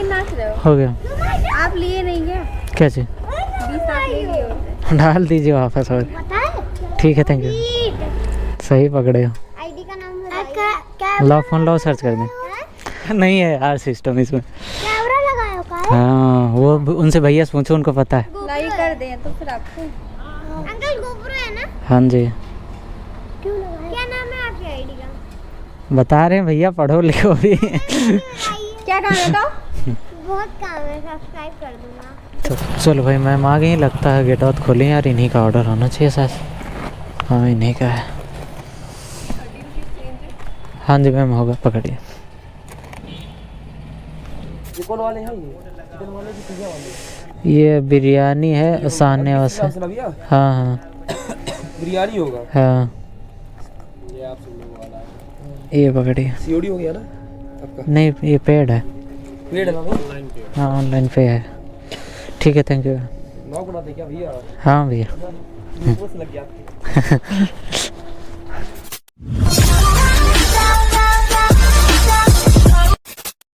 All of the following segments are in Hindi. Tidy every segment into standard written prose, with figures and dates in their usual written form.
नाच रहे हो गया। आप लिए नहीं क्या? क्या चीज? 20 आप ले लिए होते। डाल दीजिए वापस और। ठीक है, थैंक यू। सही पकड़े हो। आईडी का नाम बताइए। लो फोन लो, सर्च कर दें। नहीं है यार सिस्टम इसमें। कैमरा लगाया का है? हाँ, वो उनसे भैया से पूछो, उनको पता है। लाइक कर दें तो फिर आपको। अंकल गोप्रो है ना? हाँ जी। क्यों लगाया? क्या नाम है आपकी आईडी का? बता रहे हैं भैया, पढ़ो लिखो भी। क्या काम है तो? बहुत काम है, सब्सक्राइब कर दूंगा। तो चलो भाई, मैम आ गई, लगता है गेट आउट खोले यार। इन्हीं का ऑर्डर होना चाहिए शायद। हाँ, इन्हीं का है। हाँ जी मैम, होगा, पकड़िए। ये कौन वाले हैं? ये चिकन वाले की पिज़्ज़ा वाले? ये बिरयानी है सामने वाले। हाँ हाँ, बिरयानी होगा। हाँ, ये आप सब लोगों वाला है। ये पकड़िए। सीओडी हो गया ना आपका? नहीं, ये पेड है। पेड है ना? Online paid. हाँ, ऑनलाइन पे है। ठीक है, थैंक यू। नाव बनाते क्या भैया? हाँ भैया। बस लग गया आपके।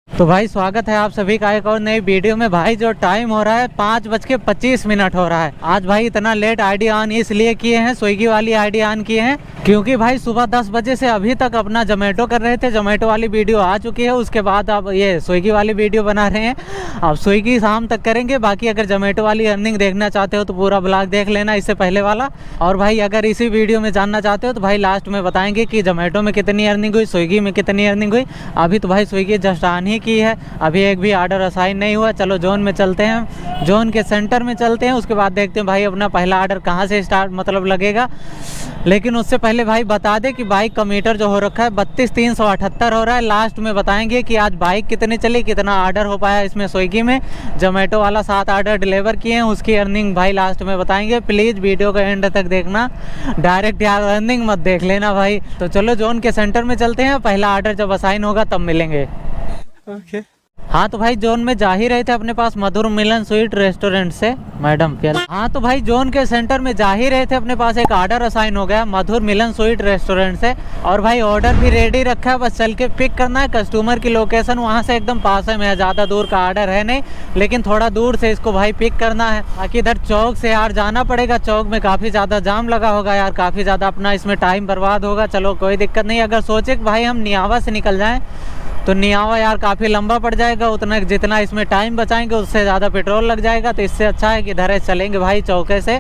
तो भाई स्वागत है आप सभी का एक और नई वीडियो में। भाई जो टाइम हो रहा है 5:25 हो रहा है। आज भाई इतना लेट आईडी ऑन इसलिए किए हैं, स्विगी वाली आईडी ऑन किए हैं, क्योंकि भाई सुबह 10 बजे से अभी तक अपना जोमेटो कर रहे थे। जोमेटो वाली वीडियो आ चुकी है, उसके बाद अब ये स्विगी वाली वीडियो बना रहे हैं। अब स्विगी शाम तक करेंगे। बाकी अगर जोमेटो वाली अर्निंग देखना चाहते हो तो पूरा ब्लॉग देख लेना इससे पहले वाला। और भाई अगर इसी वीडियो में जानना चाहते हो तो भाई लास्ट में बताएंगे कि जोमेटो में कितनी अर्निंग हुई, स्विगी में कितनी अर्निंग हुई। अभी तो भाई स्विगी जस्ट ऑन ही की है, अभी एक भी ऑर्डर असाइन नहीं हुआ। चलो जोन में चलते हैं, जोन के सेंटर में चलते हैं, उसके बाद देखते हैं भाई अपना पहला ऑर्डर कहाँ से स्टार्ट मतलब लगेगा। लेकिन उससे पहले भाई बता दें कि बाइक का मीटर जो हो रखा है 32,378 हो रहा है। लास्ट में बताएंगे कि आज बाइक कितनी चली, कितना ऑर्डर हो पाया इसमें स्विगी में। जोमेटो वाला 7 ऑर्डर डिलीवर किए हैं, उसकी अर्निंग भाई लास्ट में बताएंगे। प्लीज़ वीडियो का एंड तक देखना, डायरेक्ट यार अर्निंग मत देख लेना भाई। तो चलो जोन के सेंटर में चलते हैं, पहला ऑर्डर जब असाइन होगा तब मिलेंगे। ओके। हाँ तो भाई जोन में जा ही रहे थे अपने पास मधुर मिलन स्वीट रेस्टोरेंट से मैडम क्या। हाँ तो भाई जोन के सेंटर में जा ही रहे थे, अपने पास एक ऑर्डर असाइन हो गया मधुर मिलन स्वीट रेस्टोरेंट से। और भाई ऑर्डर भी रेडी रखा है, बस चल के पिक करना है। कस्टमर की लोकेशन वहाँ से एकदम पास में है, ज़्यादा दूर का ऑर्डर है नहीं, लेकिन थोड़ा दूर से इसको भाई पिक करना है। बाकी इधर चौक से यार जाना पड़ेगा, चौक में काफ़ी ज़्यादा जाम लगा होगा यार, काफ़ी ज़्यादा अपना इसमें टाइम बर्बाद होगा। चलो कोई दिक्कत नहीं। अगर सोचे कि भाई हम नियावा से निकल जाएँ तो नियावा यार काफ़ी लंबा पड़ जाएगा, उतना जितना इसमें टाइम बचाएंगे उससे ज़्यादा पेट्रोल लग जाएगा। तो इससे अच्छा है कि इधर चलेंगे भाई चौके से।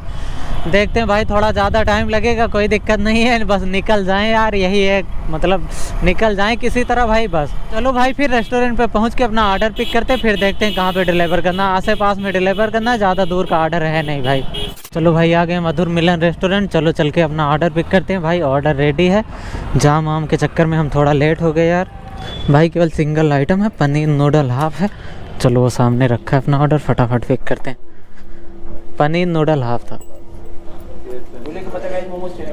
देखते हैं भाई, थोड़ा ज़्यादा टाइम लगेगा, कोई दिक्कत नहीं है, बस निकल जाएं यार, यही है मतलब निकल जाएं किसी तरह भाई बस। चलो भाई फिर रेस्टोरेंट पे पहुंच के अपना ऑर्डर पिक करते हैं, फिर देखते हैं कहाँ पे डिलीवर करना। आसे पास में डिलीवर करना है, ज़्यादा दूर का ऑर्डर है नहीं भाई। चलो भाई आ गए मधुर मिलन रेस्टोरेंट, चलो चल के अपना ऑर्डर पिक करते हैं। भाई ऑर्डर रेडी है, जाम आम के चक्कर में हम थोड़ा लेट हो गए यार। भाई केवल सिंगल आइटम है, पनीर नूडल हाफ है। चलो वो सामने रखा है अपना ऑर्डर, फटाफट पिक करते हैं। पनीर नूडल हाफ था।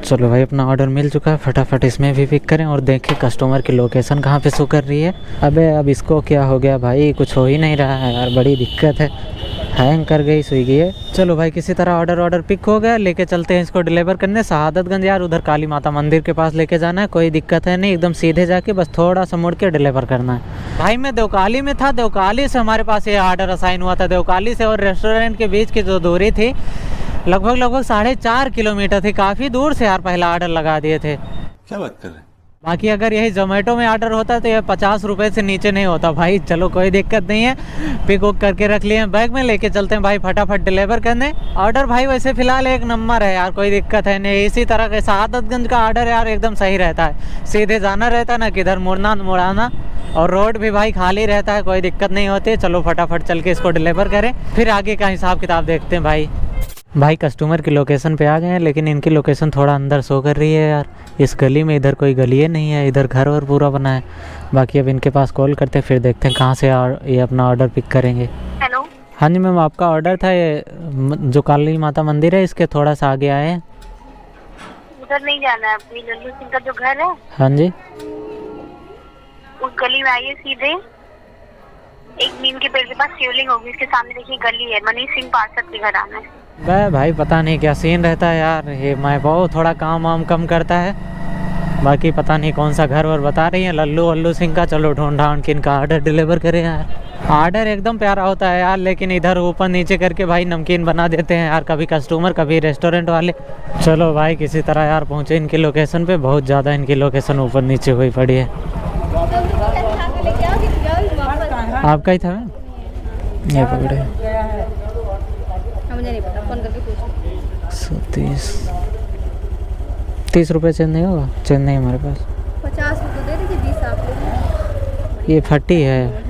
चलो भाई अपना ऑर्डर मिल चुका है, फटाफट इसमें भी पिक करें और देखें कस्टमर की लोकेशन कहाँ पे शो कर रही है। अबे अब इसको क्या हो गया भाई, कुछ हो ही नहीं रहा है यार, बड़ी दिक्कत है, हैंग कर गई स्विगी है। चलो भाई किसी तरह ऑर्डर पिक हो गया, लेके चलते हैं इसको डिलीवर करने शहादतगंज यार, उधर काली माता मंदिर के पास लेके जाना है। कोई दिक्कत है नहीं, एकदम सीधे जाके बस थोड़ा सा मुड़ के डिलीवर करना है। भाई मैं देवकाली में था, देवकाली से हमारे पास ये ऑर्डर असाइन हुआ था। देवकाली से और रेस्टोरेंट के बीच की जो दूरी थी लगभग 4.5 किलोमीटर थी, काफ़ी दूर से यार पहला ऑर्डर लगा दिए थे। क्या बात कर रहे हैं? बाकी अगर यही जोमेटो में ऑर्डर होता है तो ये 50 रुपये से नीचे नहीं होता भाई। चलो कोई दिक्कत नहीं है, पिक उक करके रख लिए हैं बैग में, लेके चलते हैं भाई फटाफट डिलीवर करने। ऑर्डर भाई वैसे फ़िलहाल एक नंबर है यार, कोई दिक्कत है नहीं। इसी तरह के शहादतगंज का ऑर्डर यार एकदम सही रहता है, सीधे जाना रहता है ना किधर मुड़ना मुड़ाना, और रोड भी भाई खाली रहता है, कोई दिक्कत नहीं होती है। चलो फटाफट चल के इसको डिलीवर करें, फिर आगे का हिसाब किताब देखते हैं। भाई कस्टमर की लोकेशन पे आ गए हैं, लेकिन इनकी लोकेशन थोड़ा अंदर शो कर रही है यार, इस गली में। इधर कोई गली नहीं है, इधर घर और पूरा बना है। बाकी अब इनके पास कॉल करते हैं, फिर देखते हैं कहाँ से ये अपना ऑर्डर पिक करेंगे। हेलो। हाँ जी मैम, आपका ऑर्डर था, ये जो काली माता मंदिर है इसके थोड़ा सा आगे आए हैं। उधर नहीं जाना है, अपनी लल्लू सिंह का जो घर है हाँ जी, उस गली में आइए सीधे, एक नीम के पेड़ के पास शिवलिंग होगी, इसके सामने देखिए गली है, मनीष सिंह पार्षद के घर आना है। भाई पता नहीं क्या सीन रहता है यार, ये मैं बहुत थोड़ा काम वाम कम करता है। बाकी पता नहीं कौन सा घर और बता रही है, लल्लू सिंह का। चलो ढूंढ के इनका ऑर्डर डिलीवर करें यार। ऑर्डर एकदम प्यारा होता है यार, लेकिन इधर ऊपर नीचे करके भाई नमकीन बना देते हैं यार, कभी कस्टमर कभी रेस्टोरेंट वाले। चलो भाई किसी तरह यार पहुँचे इनकी लोकेशन पे। बहुत ज़्यादा इनकी लोकेशन ऊपर नीचे हुई पड़ी है। आपका ही था ये पकड़े। मुझे नहीं पता, फोन करके पूछो। 30 रुपये चेंज नहीं होगा? चेंज नहीं हमारे पास। 50 रुपये दे दीजिए, 20 आप ले लीजिए। ये फटी है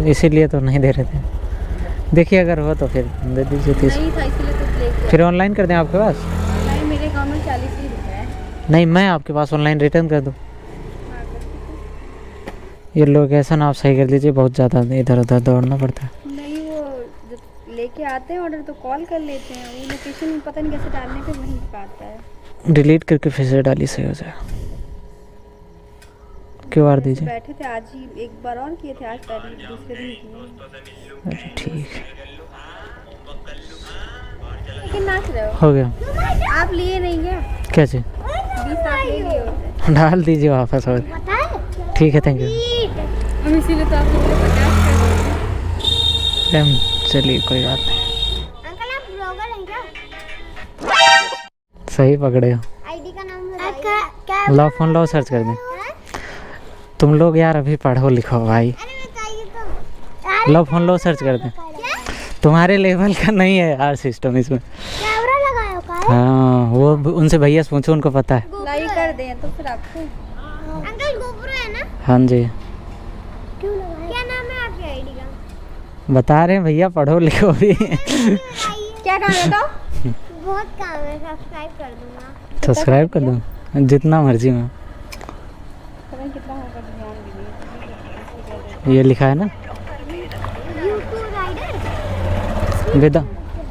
इसीलिए तो नहीं दे रहे थे। देखिए अगर हो तो फिर दे दीजिए 30। नहीं था इसीलिए तो लेके। फिर ऑनलाइन कर दें आपके पास? नहीं, मेरे अकाउंट में 40 ही रुपये है। नहीं मैं आपके पास ऑनलाइन रिटर्न कर दूँ? ये लोकेशन आप सही कर दीजिए, बहुत ज़्यादा इधर उधर दौड़ना पड़ता है। नहीं, वो जब लेके आते हैं ऑर्डर तो कॉल कर लेते हैं, वो लोकेशन पता नहीं कैसे डालने पे वहीं पाता है। डिलीट करके फिर से डाली सही हो जाए। QR दीजिए। बैठे थे आज ही, एक बार और किए थे, आज पहले दूसरे दिन किए। अरे ठीक है, लेकिन नाच रहे हो गया। आप लिए नहीं क्या? क्या चीज़? 20 आप ले लिए होते। डाल दीजिए वापस। और ठीक है, थैंक यू। हम इसीलिए तो आपको 50 कर दिए। चलिए कोई बात नहीं। अंकल आप ब्लॉगर हैं क्या? सही पकड़े हो। आईडी का नाम बताइए। लो फोन लो, सर्च कर दें। तुम लोग यार अभी पढ़ो लिखो भाई। लो फोन लो, सर्च कर दें। तुम्हारे लेवल का नहीं है यार सिस्टम इसमें। कैमरा लगाया का है? हाँ वो उनसे भैया से पूछो, उनको पता है। लाइक कर दें तो फिर आपको। अंकल गोप्रो है ना? हाँ जी। क्यों लगाया? क्या नाम है आपकी आईडी का? बता रहे हैं भैया, पढ़ो लिखो भी। क्या काम है तो? बहुत काम है, सब्सक्राइब कर दूंगा। सब्सक्राइब कर दूँ जितना मर्जी में। पता नहीं कितना होगा, ध्यान दीजिए। ये लिखा है ना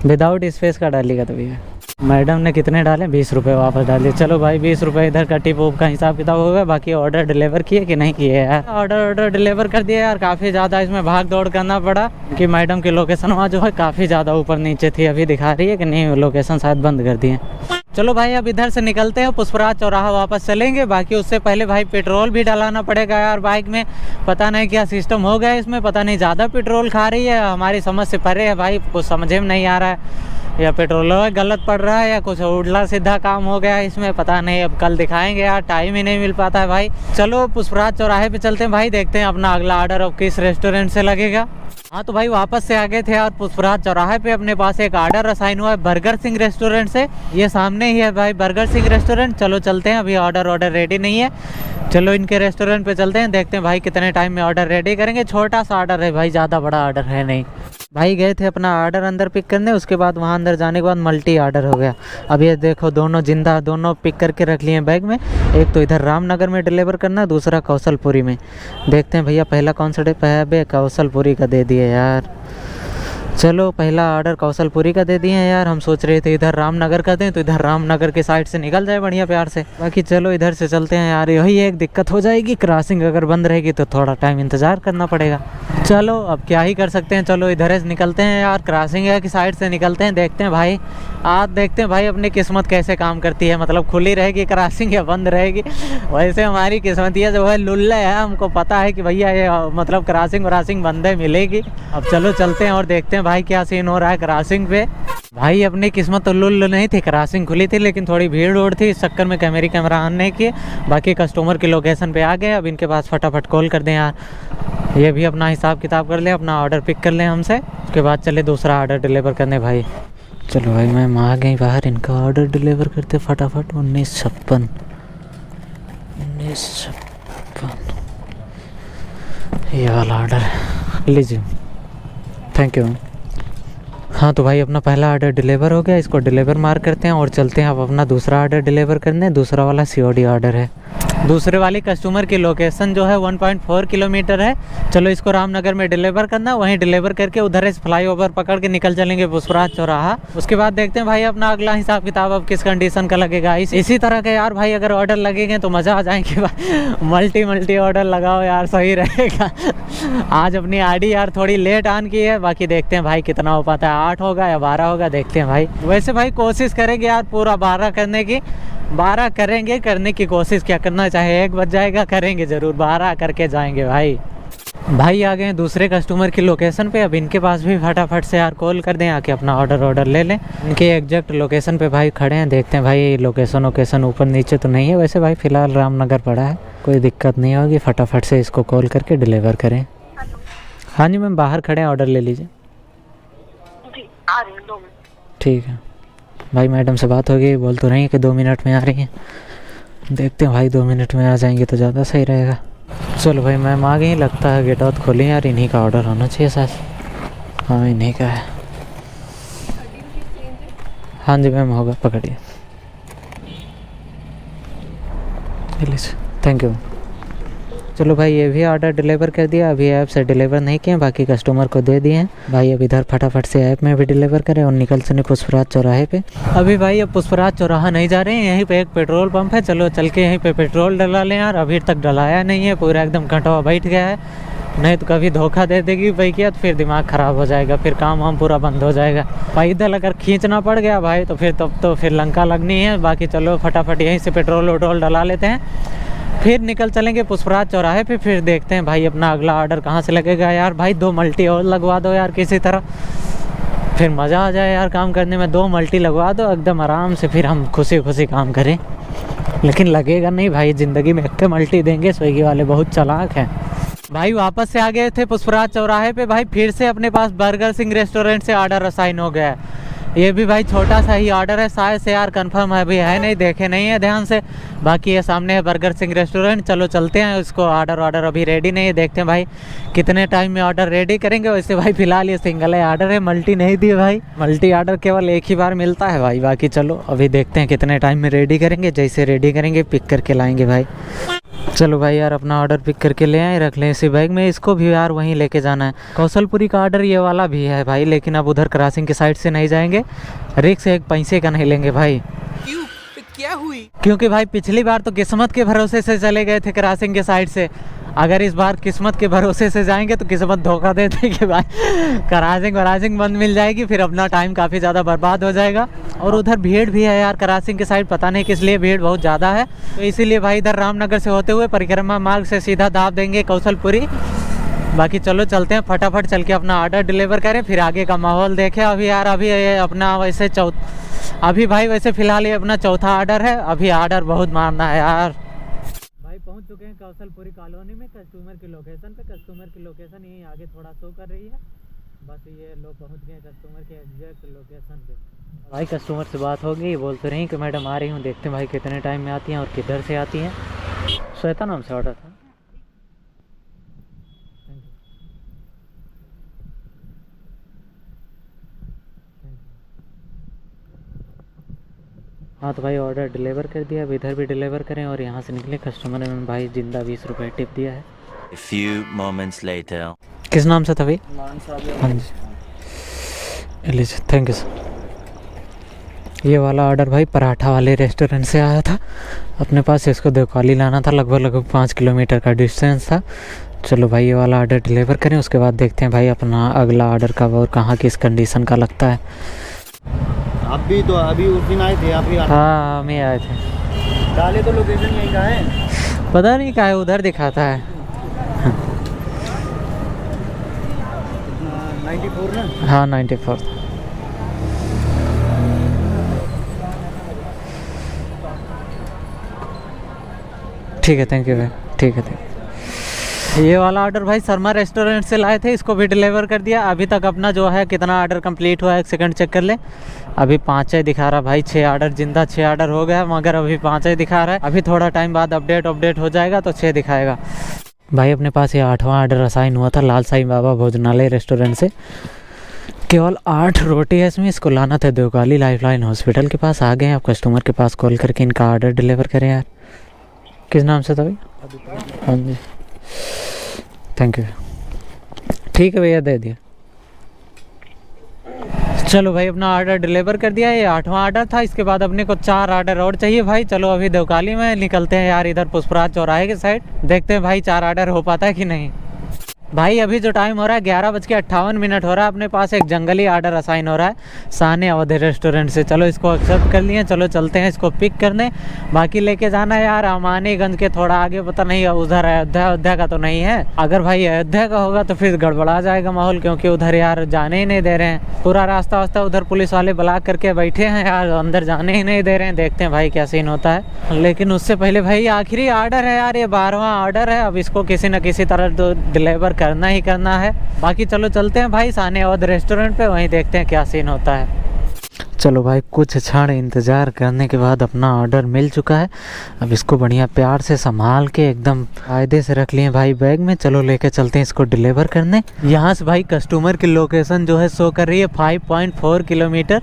विदाउट स्पेस का डालेगा तो भैया। मैडम ने कितने डाले? 20 रुपये वापस डालिए। चलो भाई 20 रुपये इधर का टिप का हिसाब किताब हो गया। बाकी ऑर्डर डिलीवर किए कि नहीं किए यार? ऑर्डर डिलीवर कर दिया यार। काफ़ी ज़्यादा इसमें भाग दौड़ करना पड़ा कि मैडम की लोकेशन वहाँ जो है काफ़ी ज़्यादा ऊपर नीचे थी। अभी दिखा रही है कि नहीं, लोकेशन शायद बंद कर दिए। चलो भाई अब इधर से निकलते हैं, पुष्पराज चौराहा वापस चलेंगे। बाकी उससे पहले भाई पेट्रोल भी डलाना पड़ेगा यार बाइक में। पता नहीं क्या सिस्टम हो गया इसमें, पता नहीं ज़्यादा पेट्रोल खा रही है, हमारी समझ से परे है भाई। कुछ समझ में नहीं आ रहा है, या पेट्रोल गलत पड़ रहा है या कुछ उल्टा सीधा काम हो गया है इसमें, पता नहीं। अब कल दिखाएंगे यार, टाइम ही नहीं मिल पाता है भाई। चलो पुष्पराज चौराहे पे चलते हैं भाई, देखते हैं अपना अगला ऑर्डर अब किस रेस्टोरेंट से लगेगा। हाँ तो भाई वापस से आ गए थे यार पुष्पराज चौराहे पे। अपने पास एक ऑर्डर असाइन हुआ है बर्गर सिंह रेस्टोरेंट से। ये सामने ही है भाई बर्गर सिंह रेस्टोरेंट। चलो चलते हैं, अभी ऑर्डर रेडी नहीं है। चलो इनके रेस्टोरेंट पे चलते हैं, देखते हैं भाई कितने टाइम में ऑर्डर रेडी करेंगे। छोटा सा ऑर्डर है भाई, ज़्यादा बड़ा ऑर्डर है नहीं। भाई गए थे अपना ऑर्डर अंदर पिक करने, उसके बाद वहाँ अंदर जाने के बाद मल्टी ऑर्डर हो गया। अब ये देखो दोनों जिंदा, दोनों पिक करके रख लिए बैग में। एक तो इधर रामनगर में डिलीवर करना, दूसरा कौशलपुरी में। देखते हैं भैया पहला कौन सा डिप है? बे कौशलपुरी का दे दिए यार। चलो पहला ऑर्डर कौशलपुरी का दे दिए हैं यार। हम सोच रहे थे इधर रामनगर का दें तो इधर रामनगर के साइड से निकल जाए बढ़िया प्यार से। बाकी चलो इधर से चलते हैं यार। यही एक दिक्कत हो जाएगी, क्रॉसिंग अगर बंद रहेगी तो थोड़ा टाइम इंतज़ार करना पड़ेगा। चलो अब क्या ही कर सकते हैं, चलो इधर से निकलते हैं यार। क्रॉसिंग है कि साइड से निकलते हैं, देखते हैं भाई। आज देखते हैं भाई अपनी किस्मत कैसे काम करती है, मतलब खुली रहेगी क्रॉसिंग या बंद रहेगी। वैसे हमारी किस्मत ये जो है लुल्ले है, हमको पता है कि भैया ये मतलब क्रॉसिंग बंदे मिलेगी। अब चलो चलते हैं और देखते हैं भाई क्या सीन हो रहा है क्रॉसिंग पे। भाई अपनी किस्मत तो लुल्ल नहीं थी, क्रॉसिंग खुली थी लेकिन थोड़ी भीड़ उड़ थी, इस चक्कर में कैमरा ऑन नहीं किए। बाकी कस्टमर की लोकेशन पे आ गए, अब इनके पास फटाफट कॉल कर दें यार। ये भी अपना हिसाब किताब कर ले, अपना ऑर्डर पिक कर लें हमसे, उसके बाद चले दूसरा ऑर्डर डिलीवर करने भाई। चलो भाई मैम आ गई बाहर, इनका ऑर्डर डिलीवर करते फटाफट। 1956 ये वाला ऑर्डर लीजिए, थैंक यू। हाँ तो भाई अपना पहला ऑर्डर डिलीवर हो गया, इसको डिलीवर मार्क करते हैं और चलते हैं अब अपना दूसरा ऑर्डर डिलीवर करने। दूसरा वाला COD ऑर्डर है। दूसरे वाली कस्टमर की लोकेशन जो है 1.4 किलोमीटर है। चलो इसको रामनगर में डिलीवर करना, वहीं डिलीवर करके उधर से फ्लाईओवर पकड़ के निकल चलेंगे पुष्पराज चौराहा। उसके बाद देखते हैं भाई अपना अगला हिसाब किताब अब किस कंडीशन का लगेगा। इसी तरह के यार भाई अगर ऑर्डर लगेंगे तो मज़ा आ जाएंगे भाई। मल्टी ऑर्डर लगाओ यार, सही रहेगा। आज अपनी आईडी यार थोड़ी लेट ऑन की है, बाकी देखते हैं भाई कितना हो पाता है, 8 होगा या 12 होगा, देखते हैं भाई। वैसे भाई कोशिश करेंगे यार पूरा 12 करने की, 12 करेंगे, करने की कोशिश। क्या करना चाहे 1 बज जाएगा, करेंगे ज़रूर, 12 करके जाएंगे भाई। भाई आ गए हैं दूसरे कस्टमर की लोकेशन पे। अब इनके पास भी फटाफट से यार कॉल कर दें, आके अपना ऑर्डर ले लें। इनके एग्जैक्ट लोकेशन पे भाई खड़े हैं, देखते हैं भाई लोकेशन ऊपर नीचे तो नहीं है। वैसे भाई फ़िलहाल रामनगर पड़ा है, कोई दिक्कत नहीं होगी। फटाफट से इसको कॉल करके डिलीवर करें। हाँ जी मैम, बाहर खड़े हैं, ऑर्डर ले लीजिए। जी आ रही हूँ 2 मिनट। ठीक है भाई, मैडम से बात हो गई, बोल तो रही है कि 2 मिनट में आ रही हैं। देखते हैं भाई 2 मिनट में आ जाएंगे तो ज़्यादा सही रहेगा। चलो भाई मैम आ गई, लगता है गेट आउट खोली यार। इन्हीं का ऑर्डर होना चाहिए शायद। हाँ इन्हीं का है। हाँ जी मैम होगा, पकड़िए। Thank you. चलो भाई ये भी ऑर्डर डिलीवर कर दिया। अभी ऐप से डिलीवर नहीं किए, बाकी कस्टमर को दे दिए हैं। भाई अब इधर फटाफट से ऐप में भी डिलीवर करें और निकल चले पुष्पराज चौराहे पे। अभी भाई अब पुष्पराज चौराहा नहीं जा रहे हैं, यहीं पे एक पेट्रोल पंप है। चलो चल के यहीं पे पेट्रोल डला लें यार। अभी तक डलाया नहीं है, पूरा एकदम कटवा बैठ गया है। नहीं तो कभी धोखा दे देगी भाई किया तो फिर दिमाग ख़राब हो जाएगा, फिर काम वाम पूरा बंद हो जाएगा। पैदल अगर खींचना पड़ गया भाई तो फिर तब तो फिर लंका लगनी है। बाकी चलो फटाफट यहीं से पेट्रोल वट्रोल डला लेते हैं, फिर निकल चलेंगे पुष्पराज चौराहे पे। फिर देखते हैं भाई अपना अगला ऑर्डर कहाँ से लगेगा यार। भाई 2 मल्टी और लगवा दो यार किसी तरह, फिर मज़ा आ जाए यार काम करने में। 2 मल्टी लगवा दो एकदम आराम से, फिर हम खुशी खुशी काम करें। लेकिन लगेगा नहीं भाई, ज़िंदगी में 1 मल्टी देंगे। स्विगी वाले बहुत चालाक हैं। भाई वापस से आ गए थे पुष्पराज चौराहे पे। भाई फिर से अपने पास बर्गर सिंह रेस्टोरेंट से ऑर्डर असाइन हो गया है। ये भी भाई छोटा सा ही ऑर्डर है शायद से यार, कंफर्म है अभी है नहीं, देखे नहीं है ध्यान से। बाकी ये सामने है बर्गर सिंह रेस्टोरेंट। चलो चलते हैं, उसको ऑर्डर अभी रेडी नहीं है, देखते हैं भाई कितने टाइम में ऑर्डर रेडी करेंगे। वैसे भाई फिलहाल ये सिंगल है ऑर्डर है, मल्टी नहीं दी भाई। मल्टी ऑर्डर केवल एक ही बार मिलता है भाई। बाकी चलो अभी देखते हैं कितने टाइम में रेडी करेंगे। जैसे रेडी करेंगे पिक करके लाएंगे भाई। चलो भाई यार अपना ऑर्डर पिक करके ले आए, रख लें इसी बैग में। इसको भी यार वहीं लेके जाना है। कौशलपुरी का ऑर्डर ये वाला भी है भाई, लेकिन अब उधर क्रॉसिंग की साइड से नहीं जाएंगे। रिक्स एक पैसे का नहीं लेंगे भाई। क्या हुई? क्योंकि भाई पिछली बार तो किस्मत के भरोसे से चले गए थे क्रॉसिंग के साइड से। अगर इस बार किस्मत के भरोसे से जाएंगे तो किस्मत धोखा देते कि भाई क्रॉसिंग बंद मिल जाएगी, फिर अपना टाइम काफ़ी ज़्यादा बर्बाद हो जाएगा। और उधर भीड़ भी है यार क्रॉसिंग के साइड, पता नहीं किस लिए भीड़ बहुत ज़्यादा है। तो इसीलिए भाई इधर रामनगर से होते हुए परिक्रमा मार्ग से सीधा दाब देंगे कौशलपुरी। बाकी चलो चलते हैं, फटाफट चल के अपना ऑर्डर डिलीवर करें, फिर आगे का माहौल देखें। अभी यार अभी अपना वैसे अभी भाई वैसे फ़िलहाल ये अपना चौथा ऑर्डर है। अभी ऑर्डर बहुत मारना है यार। भाई पहुंच चुके हैं कौशलपुरी कॉलोनी में, कस्टमर की लोकेशन पे। कस्टमर की लोकेशन यहीं आगे थोड़ा शो कर रही है। बस ये लोग पहुंच गए कस्टमर के एग्जैक्ट लोकेशन पे। भाई कस्टमर से बात हो गई, बोल तो रही कि मैडम आ रही हूँ, देखते हैं भाई कितने टाइम में आती हैं और किधर से आती हैं। श्वेता नाम से ऑर्डर था। हाँ तो भाई ऑर्डर डिलीवर कर दिया। अब इधर भी डिलीवर करें और यहाँ से निकले। कस्टमर ने भाई जिंदा 20 रुपये टिप दिया है। A few moments later. किस नाम से था भाई? हाँ जी लीजिए, थैंक यू सर। ये वाला ऑर्डर भाई पराठा वाले रेस्टोरेंट से आया था अपने पास। इसको देवकाली लाना था, लगभग 5 किलोमीटर का डिस्टेंस था। चलो भाई ये वाला ऑर्डर डिलीवर करें, उसके बाद देखते हैं भाई अपना अगला ऑर्डर कब और कहाँ किस कंडीशन का लगता है। आप भी तो अभी उस दिन आए थे, आप भी हाँ हम ही आए थे। डाले तो लोकेशन यहीं का है, पता नहीं कहाँ है, उधर दिखाता है 94 ना। हाँ 94। ठीक है थैंक यू भाई, ठीक है थैंक यू। ये वाला ऑर्डर भाई शर्मा रेस्टोरेंट से लाए थे, इसको भी डिलीवर कर दिया। अभी तक अपना जो है कितना ऑर्डर कंप्लीट हुआ है, 1 सेकंड चेक कर ले। अभी 5 दिखा रहा भाई, 6 ऑर्डर जिंदा 6 ऑर्डर हो गया, मगर अभी 5 दिखा रहा है। अभी थोड़ा टाइम बाद अपडेट हो जाएगा तो 6 दिखाएगा। भाई अपने पास ये 8वां ऑर्डर असाइन हुआ था लाल साईं बाबा भोजनालय रेस्टोरेंट से। केवल 8 रोटी है इसमें। इसको लाना था देवकाली लाइफलाइन हॉस्पिटल के पास। आ गए हैं, आप कस्टमर के पास कॉल करके इनका ऑर्डर डिलीवर करें यार। किस नाम से था भाई? हाँ जी थैंक यू। ठीक है भैया दे दिया। चलो भाई अपना ऑर्डर डिलीवर कर दिया। ये 8वां ऑर्डर था। इसके बाद अपने को 4 ऑर्डर और चाहिए भाई। चलो अभी देवकाली में निकलते हैं यार, इधर पुष्पराज चौराहे के साइड। देखते हैं भाई 4 ऑर्डर हो पाता है कि नहीं। भाई अभी जो टाइम हो रहा है 11:58 हो रहा है, अपने पास एक जंगली ऑर्डर असाइन हो रहा है साने अवधि रेस्टोरेंट से। चलो इसको एक्सेप्ट कर लिए, चलो चलते हैं इसको पिक करने। बाकी लेके जाना है यार अमानीगंज के थोड़ा आगे, पता नहीं उधर अयोध्या का तो नहीं है। अगर भाई अयोध्या का होगा तो फिर गड़बड़ा जाएगा माहौल, क्योंकि उधर यार जाने ही नहीं दे रहे हैं। पूरा रास्ता वास्ता उधर पुलिस वाले ब्लॉक करके बैठे हैं यार, अंदर जाने ही नहीं दे रहे हैं। देखते हैं भाई क्या सीन होता है। लेकिन उससे पहले भाई आखिरी ऑर्डर है यार, ये 12वां ऑर्डर है। अब इसको किसी न किसी तरह तो डिलीवर करना ही करना है। बाकी चलो चलते हैं भाई साने अवध रेस्टोरेंट पे, वहीं देखते हैं क्या सीन होता है। चलो भाई कुछ क्षण इंतज़ार करने के बाद अपना ऑर्डर मिल चुका है। अब इसको बढ़िया प्यार से संभाल के एकदम कायदे से रख लिए भाई बैग में। चलो लेके चलते हैं इसको डिलीवर करने। यहाँ से भाई कस्टमर की लोकेशन जो है शो कर रही है 5.4 किलोमीटर।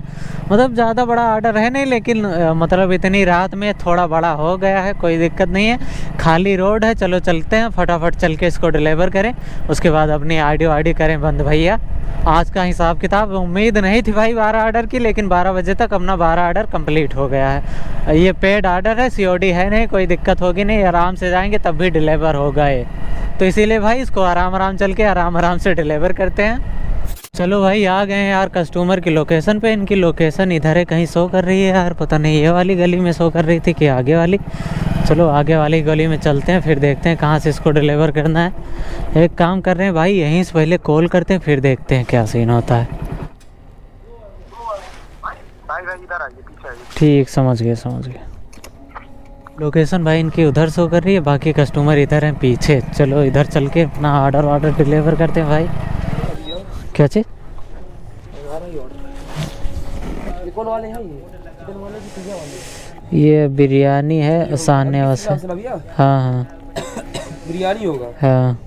मतलब ज़्यादा बड़ा ऑर्डर है नहीं, लेकिन मतलब इतनी रात में थोड़ा बड़ा हो गया है, कोई दिक्कत नहीं है। खाली रोड है, चलो चलते हैं फटाफट चल के इसको डिलीवर करें। उसके बाद अपनी आईडी करें बंद भैया। आज का हिसाब किताब उम्मीद नहीं थी भाई 12 ऑर्डर की, लेकिन 12 बजे तक अपना 12 ऑर्डर कंप्लीट हो गया है। ये पेड ऑर्डर है, COD है नहीं, कोई दिक्कत होगी नहीं, आराम से जाएंगे तब भी डिलीवर होगा ये। तो इसीलिए भाई इसको आराम चल के आराम से डिलीवर करते हैं। चलो भाई आ गए हैं यार कस्टमर की लोकेशन पे। इनकी लोकेशन इधर है, कहीं शो कर रही है यार, पता नहीं ये वाली गली में शो कर रही थी कि आगे वाली। चलो आगे वाली गली में चलते हैं, फिर देखते हैं कहाँ से इसको डिलीवर करना है। एक काम कर रहे हैं भाई, यहीं से पहले कॉल करते हैं, फिर देखते हैं क्या सीन होता है। ठीक, समझ गए। लोकेशन भाई इनकी उधर शो कर रही है, बाकी कस्टमर इधर हैं पीछे। चलो इधर चल के अपना ऑर्डर डिलीवर करते हैं भाई। क्या चीज़? कौन वाले हैं ये? चिकन वाले की पिज़्ज़ा वाले? ये बिरयानी है साने वाले। हाँ बिरयानी होगा। हाँ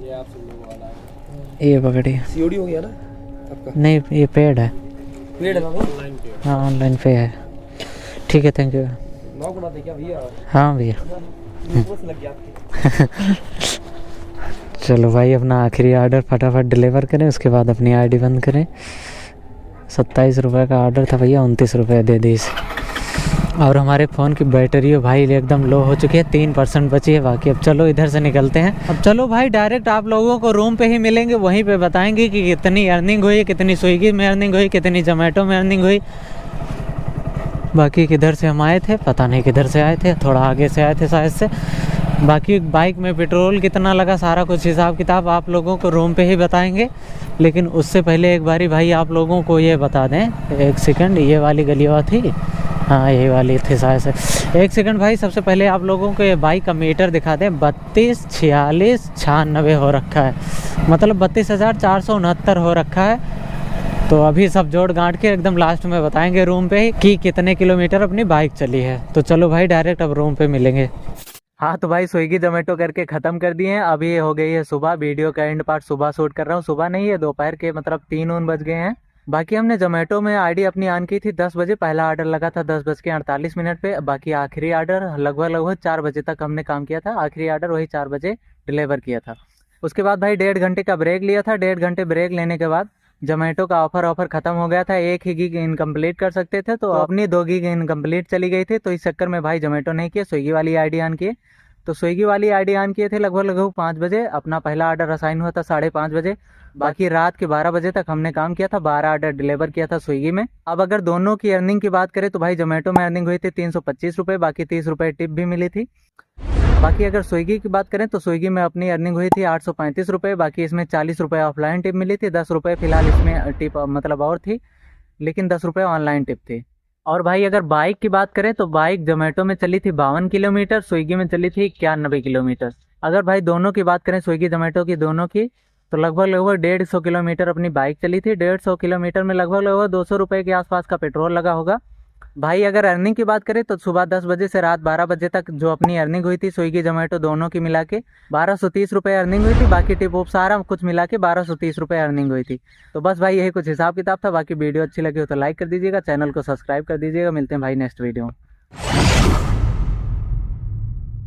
ये आप सुन लो वाला है। ये पकड़िए। COD हो गया ना आपका? नहीं ये पेड है। पेड है ना? ऑनलाइन पे? हाँ ऑनलाइन पे है। ठीक है, थैंक यू। 9 गुना दे क्या भैया? हाँ भैया। लग गया आपके। चलो भाई अपना आखिरी ऑर्डर फटाफट डिलीवर करें, उसके बाद अपनी आईडी बंद करें। 27 रुपये का ऑर्डर था भैया, 29 रुपये दे दी इसे। और हमारे फ़ोन की बैटरी भाई एकदम लो हो चुकी है, 3% बची है बाकी। अब चलो इधर से निकलते हैं। अब चलो भाई डायरेक्ट आप लोगों को रूम पे ही मिलेंगे, वहीं पे बताएंगे कि कितनी अर्निंग हुई, कितनी स्विगी में अर्निंग हुई, कितनी जोमेटो में अर्निंग हुई। बाकी किधर से हम आए थे पता नहीं, किधर से आए थे, थोड़ा आगे से आए थे शायद से। बाकी बाइक में पेट्रोल कितना लगा, सारा कुछ हिसाब किताब आप लोगों को रूम पे ही बताएंगे। लेकिन उससे पहले एक बारी भाई आप लोगों को ये बता दें, एक सेकंड, ये वाली गलियाँ थी, हाँ यही वाली थी शायद से। एक सेकंड भाई, सबसे पहले आप लोगों को ये बाइक का मीटर दिखा दें। 32, 46, 96 हो रखा है, मतलब 32,469 हो रखा है। तो अभी सब जोड़ गांठ के एकदम लास्ट में बताएंगे रूम पे ही कि कितने किलोमीटर अपनी बाइक चली है। तो चलो भाई डायरेक्ट अब रूम पे मिलेंगे। हाँ तो भाई स्विगी जोमेटो करके ख़त्म कर दिए हैं। अभी ये हो गई है सुबह, वीडियो का एंड पार्ट सुबह शूट कर रहा हूँ। सुबह नहीं है, दोपहर के मतलब 3 बज गए हैं। बाकी हमने जोमेटो में आईडी अपनी ऑन की थी 10 बजे, पहला ऑर्डर लगा था 10:48 पे। बाकी आखिरी ऑर्डर लगभग 4 बजे तक हमने काम किया था, आखिरी ऑर्डर वही 4 बजे डिलीवर किया था। उसके बाद भाई 1.5 घंटे का ब्रेक लिया था। 1.5 घंटे ब्रेक लेने के बाद जोमेटो का ऑफर ख़त्म हो गया था, 1 ही गीग इनकम्प्लीट कर सकते थे, तो अपनी 2 गीग इनकम्प्लीट चली गई थी। तो इस चक्कर में भाई जोमेटो नहीं किया, स्विगी वाली आईडी ऑन किए। तो स्विगी वाली आईडी ऑन किए थे लगभग 5 बजे। अपना पहला ऑर्डर असाइन हुआ था 5:30 बजे। बाकी रात के 12 बजे तक हमने काम किया था, 12 ऑर्डर डिलीवर किया था स्विगी में। अब अगर दोनों की अर्निंग की बात करें तो भाई जोमेटो में अर्निंग हुई थी 325 रुपये, बाकी 30 रुपये टिप भी मिली थी। बाकी अगर स्विगी की बात करें तो स्विगी में अपनी अर्निंग हुई थी 835 रुपये, बाकी इसमें 40 रुपये ऑफलाइन टिप मिली थी, 10 रुपये फिलहाल इसमें टिप मतलब और थी, लेकिन 10 रुपये ऑनलाइन टिप थी। और भाई अगर बाइक की बात करें तो बाइक जोमेटो में चली थी 52 किलोमीटर, स्विगी में चली थी 91 किलोमीटर। अगर भाई दोनों की बात करें स्विगी जोमेटो की दोनों की, तो लगभग 150 किलोमीटर अपनी बाइक चली थी। 150 किलोमीटर में लगभग 200 रुपये के आसपास का पेट्रोल लगा होगा। भाई अगर अर्निंग की बात करें तो सुबह 10 बजे से रात 12 बजे तक जो अपनी अर्निंग हुई थी स्विगी जोमेटो दोनों की मिला के 1230 रुपये अर्निंग हुई थी। बाकी टिप उप सारा कुछ मिला के 1230 रुपये अर्निंग हुई थी। तो बस भाई यही कुछ हिसाब किताब था। बाकी वीडियो अच्छी लगी हो तो लाइक कर दीजिएगा, चैनल को सब्सक्राइब कर दीजिएगा। मिलते हैं भाई नेक्स्ट वीडियो में।